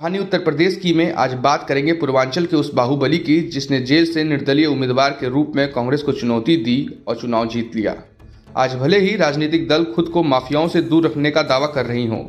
हानि उत्तर प्रदेश की में आज बात करेंगे पूर्वांचल के उस बाहुबली की जिसने जेल से निर्दलीय उम्मीदवार के रूप में कांग्रेस को चुनौती दी और चुनाव जीत लिया। आज भले ही राजनीतिक दल खुद को माफियाओं से दूर रखने का दावा कर रही हों,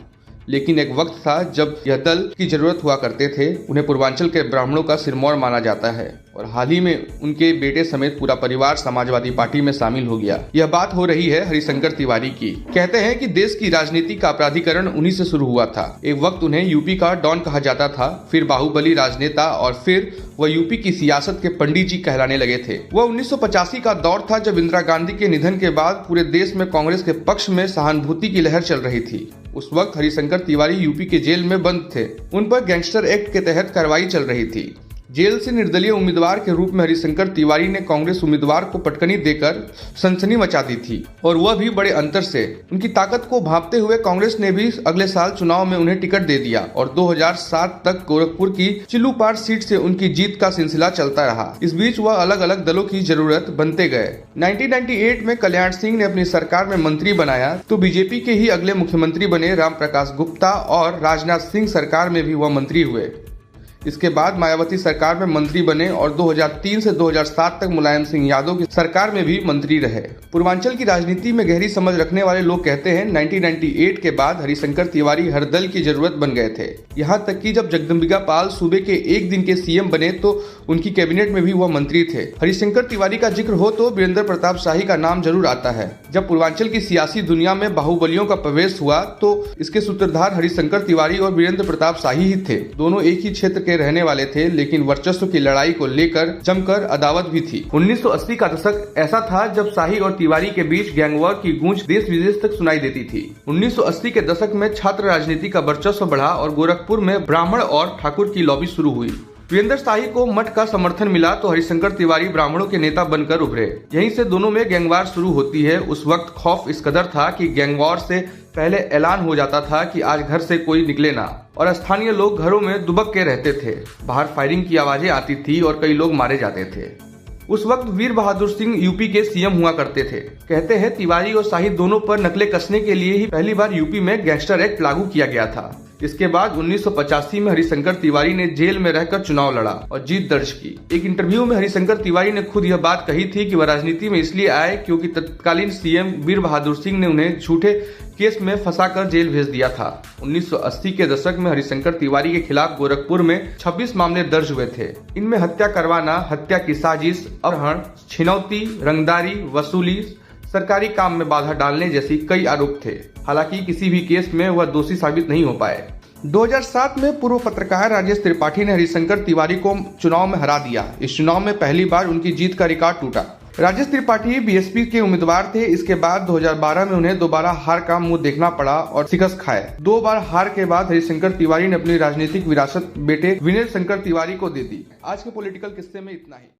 लेकिन एक वक्त था जब यह दल की जरूरत हुआ करते थे। उन्हें पूर्वांचल के ब्राह्मणों का सिरमौर माना जाता है और हाल ही में उनके बेटे समेत पूरा परिवार समाजवादी पार्टी में शामिल हो गया। यह बात हो रही है हरिशंकर तिवारी की। कहते हैं कि देश की राजनीति का अपराधीकरण उन्हीं से शुरू हुआ था। एक वक्त उन्हें यूपी का डॉन कहा जाता था, फिर बाहुबली राजनेता और फिर वह यूपी की सियासत के पंडित जी कहलाने लगे थे। वह 1985 का दौर था जब इंदिरा गांधी के निधन के बाद पूरे देश में कांग्रेस के पक्ष में सहानुभूति की लहर चल रही थी। उस वक्त हरिशंकर तिवारी यूपी के जेल में बंद थे। उन पर गैंगस्टर एक्ट के तहत कार्रवाई चल रही थी। जेल से निर्दलीय उम्मीदवार के रूप में हरिशंकर तिवारी ने कांग्रेस उम्मीदवार को पटकनी देकर सनसनी मचा दी थी, और वह भी बड़े अंतर से। उनकी ताकत को भांपते हुए कांग्रेस ने भी अगले साल चुनाव में उन्हें टिकट दे दिया और 2007 तक गोरखपुर की चिल्लूपार सीट से उनकी जीत का सिलसिला चलता रहा। इस बीच वह अलग अलग दलों की जरूरत बनते गए। 1998 में कल्याण सिंह ने अपनी सरकार में मंत्री बनाया तो बीजेपी के ही अगले मुख्यमंत्री बने राम प्रकाश गुप्ता, और राजनाथ सिंह सरकार में भी वह मंत्री हुए। इसके बाद मायावती सरकार में मंत्री बने और 2003 से 2007 तक मुलायम सिंह यादव की सरकार में भी मंत्री रहे। पूर्वांचल की राजनीति में गहरी समझ रखने वाले लोग कहते हैं 1998 के बाद हरिशंकर तिवारी हर दल की जरूरत बन गए थे। यहाँ तक कि जब जगदम्बिका पाल सूबे के एक दिन के सीएम बने तो उनकी कैबिनेट में भी वह मंत्री थे। हरिशंकर तिवारी का जिक्र हो तो वीरेंद्र प्रताप शाही का नाम जरूर आता है। जब पूर्वांचल की सियासी दुनिया में बाहुबलियों का प्रवेश हुआ तो इसके सूत्रधार हरिशंकर तिवारी और वीरेंद्र प्रताप शाही ही थे। दोनों एक ही क्षेत्र के रहने वाले थे, लेकिन वर्चस्व की लड़ाई को लेकर जमकर अदावत भी थी। 1980 का दशक ऐसा था जब शाही और तिवारी के बीच गैंगवॉर की गूंज देश विदेश तक सुनाई देती थी। 1980 के दशक में छात्र राजनीति का वर्चस्व बढ़ा और गोरखपुर में ब्राह्मण और ठाकुर की लॉबी शुरू हुई। वीरेंद्र शाही को मठ का समर्थन मिला तो हरिशंकर तिवारी ब्राह्मणों के नेता बनकर उभरे। यहीं से दोनों में गैंगवार शुरू होती है। उस वक्त खौफ इस कदर था कि गैंगवॉर से पहले ऐलान हो जाता था कि आज घर से कोई निकले ना, और स्थानीय लोग घरों में दुबक के रहते थे। बाहर फायरिंग की आवाजें आती थी और कई लोग मारे जाते थे। उस वक्त वीर बहादुर सिंह यूपी के सीएम हुआ करते थे। कहते हैं तिवारी और शाही दोनों पर नकले कसने के लिए ही पहली बार यूपी में गैंगस्टर एक्ट लागू किया गया था। इसके बाद 1985 में हरिशंकर तिवारी ने जेल में रहकर चुनाव लड़ा और जीत दर्ज की। एक इंटरव्यू में हरिशंकर तिवारी ने खुद यह बात कही थी कि वह राजनीति में इसलिए आए क्योंकि तत्कालीन सीएम वीर बहादुर सिंह ने उन्हें झूठे केस में फंसाकर जेल भेज दिया था। 1980 के दशक में हरिशंकर तिवारी के खिलाफ गोरखपुर में 26 मामले दर्ज हुए थे। इनमें हत्या करवाना, हत्या की साजिश, अपहरण, छिनौती, रंगदारी, वसूली, सरकारी काम में बाधा डालने जैसी कई आरोप थे। हालांकि किसी भी केस में वह दोषी साबित नहीं हो पाए। 2007 में पूर्व पत्रकार राजेश त्रिपाठी ने हरिशंकर तिवारी को चुनाव में हरा दिया। इस चुनाव में पहली बार उनकी जीत का रिकॉर्ड टूटा। राजेश त्रिपाठी बीएसपी के उम्मीदवार थे। इसके बाद 2012 में उन्हें दोबारा हार का मुंह देखना पड़ा और शिकस्त खाए। 2 बार हार के बाद हरिशंकर तिवारी ने अपनी राजनीतिक विरासत बेटे विनय शंकर तिवारी को दे दी। आज के पॉलिटिकल किस्से में इतना ही।